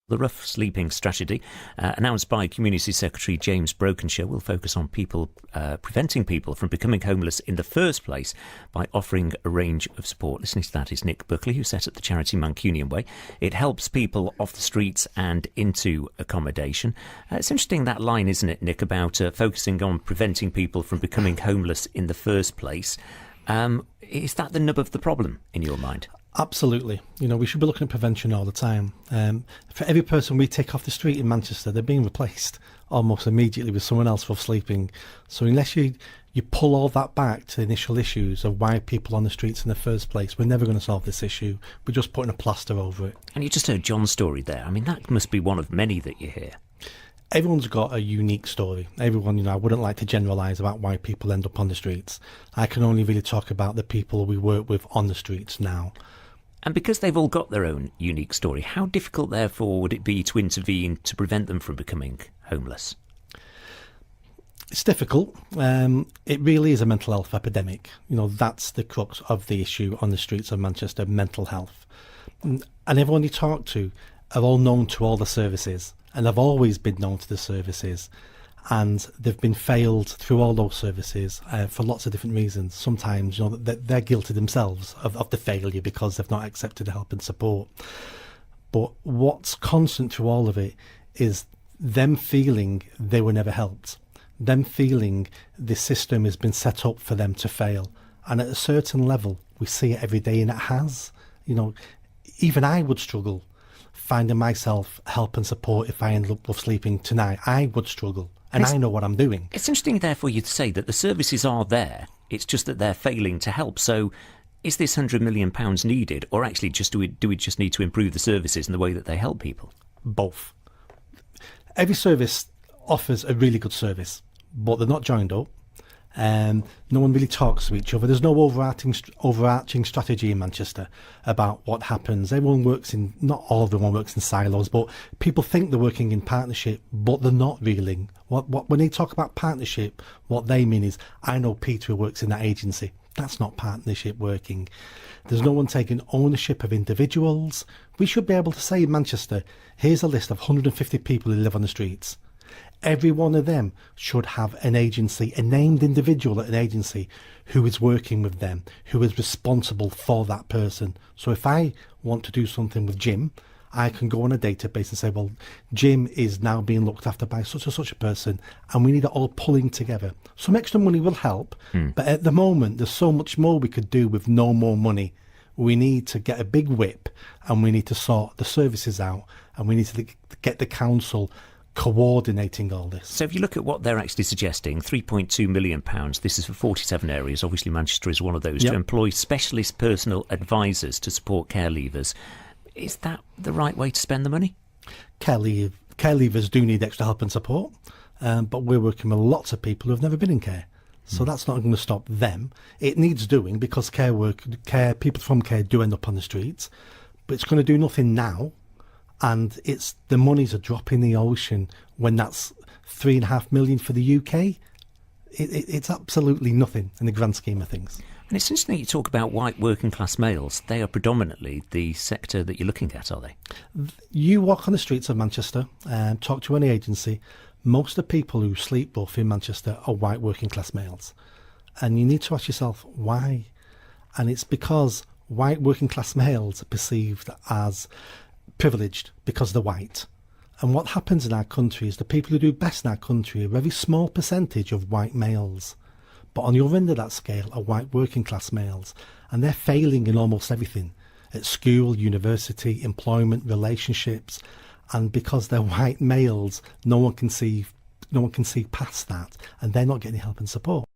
The rough sleeping strategy, announced by Community Secretary James Brokenshire, will focus on preventing people from becoming homeless in the first place by offering a range of support. Listening to that is Nick Buckley, who set up the charity Mancunian Way. It helps people off the streets and into accommodation. It's interesting, that line, isn't it, Nick, about focusing on preventing people from becoming homeless in the first place. Is that the nub of the problem in your mind? Absolutely. We should be looking at prevention all the time. For every person we take off the street in Manchester, they're being replaced almost immediately with someone else rough sleeping. So unless you pull all that back to the initial issues of why people are on the streets in the first place, we're never going to solve this issue. We're just putting a plaster over it. And you just heard John's story there. I mean, that must be one of many that you hear. Everyone's got a unique story. Everyone, I wouldn't like to generalise about why people end up on the streets. I can only really talk about the people we work with on the streets now. And because they've all got their own unique story, how difficult, therefore, would it be to intervene to prevent them from becoming homeless? It's difficult. It really is a mental health epidemic. That's the crux of the issue on the streets of Manchester, mental health. And everyone you talk to are all known to all the services, and have always been known to the services. And they've been failed through all those services for lots of different reasons. Sometimes, they're guilty themselves of the failure because they've not accepted the help and support. But what's constant through all of it is them feeling they were never helped. Them feeling the system has been set up for them to fail. And at a certain level, we see it every day, and it has. Even I would struggle finding myself help and support if I ended up with sleeping tonight. I would struggle. And I know what I'm doing. It's interesting, therefore, you'd say that the services are there. It's just that they're failing to help. So is this £100 million needed? Or actually, do we just need to improve the services and the way that they help people? Both. Every service offers a really good service, but they're not joined up. No one really talks to each other. There's no overarching strategy in Manchester about what happens. Not all of everyone works in silos, but people think they're working in partnership, but they're not really. When they talk about partnership, what they mean is, I know Peter who works in that agency. That's not partnership working. There's no one taking ownership of individuals. We should be able to say in Manchester, here's a list of 150 people who live on the streets. Every one of them should have an agency, a named individual at an agency who is working with them, who is responsible for that person. So if I want to do something with Jim, I can go on a database and say, well, Jim is now being looked after by such and such a person, and we need it all pulling together. Some extra money will help, but at the moment, there's so much more we could do with no more money. We need to get a big whip, and we need to sort the services out, and we need to get the council coordinating all this. So if you look at what they're actually suggesting, £3.2 million, this is for 47 areas, obviously Manchester is one of those, to employ specialist personal advisors to support care leavers. Is that the right way to spend the money? Care leavers do need extra help and support, but we're working with lots of people who have never been in care. So that's not going to stop them. It needs doing because people from care do end up on the streets, but it's going to do nothing now. And the money's a drop in the ocean when that's £3.5 million for the UK. It's absolutely nothing in the grand scheme of things. And it's interesting that you talk about white working class males. They are predominantly the sector that you're looking at, are they? You walk on the streets of Manchester and talk to any agency. Most of the people who sleep rough in Manchester are white working class males. And you need to ask yourself why. And it's because white working class males are perceived as privileged because they're white. And what happens in our country is the people who do best in our country are a very small percentage of white males. But on the other end of that scale are white working class males, and they're failing in almost everything, at school, university, employment, relationships. And because they're white males, no one can see past that, and they're not getting help and support.